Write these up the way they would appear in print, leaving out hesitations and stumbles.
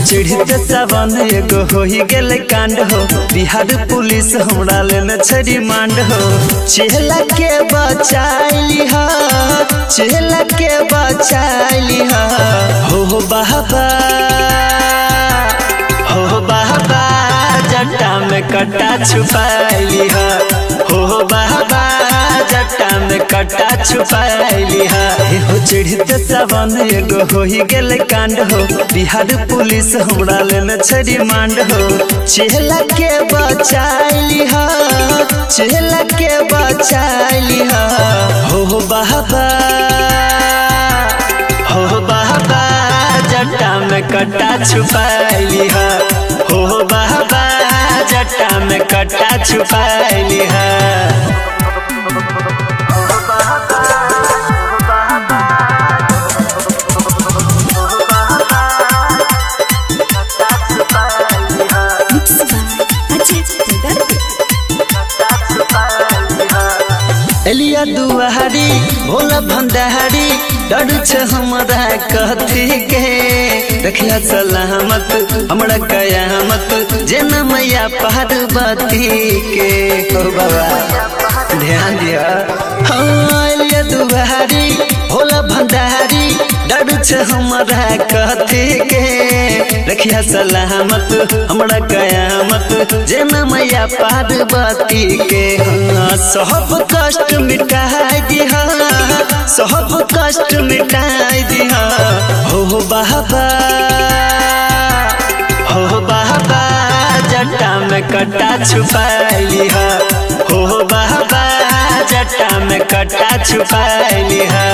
चिढ़ते सावन एगो हो ही गेल कांड हो। बिहार पुलिस हमरा लेने छै रिमांड हो। चेहला के बचाइली हा, चेहला के बचाइली हा। हो बाबा, हो बाबा, जट्टा में कट्टा छुपाइली हा। हो बाबा, जट्टा में कट्टा छुपाइली हा। हो चिढ़ते सावन एगो हो ही गेल कांड हो। बिहार पुलिस हमरा लेने छै रिमांड हो। चेहला के बचाइली हा, चेहला के बचाइली हा। हो बाबा, हो बाबा, जट्टा में कट्टा छुपाइली हा। हो बाबा, जट्टा में कट्टा छुपाइली हा। एलिया दुआरी भोला भंडारी डर छ हमरा कथी के। रखिया सलामत हमरा कयामत जेना मैया पार्वती के। ओ बाबा ध्यान दिया। हाँ एलिया दुआरी भोला भंडारी डर छ हमरा कथी के। रखिया सलामत हमरा कयामत जेना मैया पार्वती के। सब कष्ट मिटाई दिहा, सब कष्ट मिटाई दिहा। हो बाबा, हो बाबा, जट्टा में कट्टा छुपाइली हा। हो बाबा, जट्टा में कट्टा छुपाइली हा।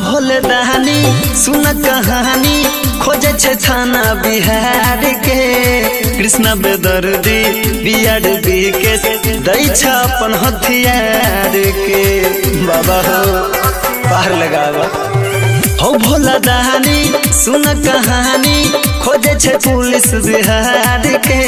भोले दहानी सुन कहानी खोजे छे थाना बिहार के। कृष्णा बेदर्दी बियाड के दै छ अपन हथियार के। बाबा हो पार लगावा। हो भोला दहानी सुन कहानी खोजे छे पुलिस बिहार के।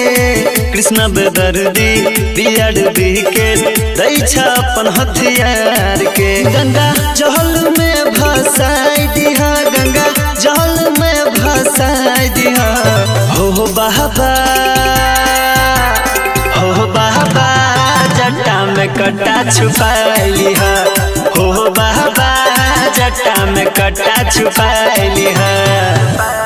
कृष्णा बेदर्दी बियाड के दै छ अपन हथियार के। गंगा जहल में भसाई दिहा, गंगा जल में भसाई दिहा। हो बाबा, हो बाबा, जट्टा में कट्टा छुपाइली हा। हो बाबा, जट्टा में कट्टा छुपाइली हा।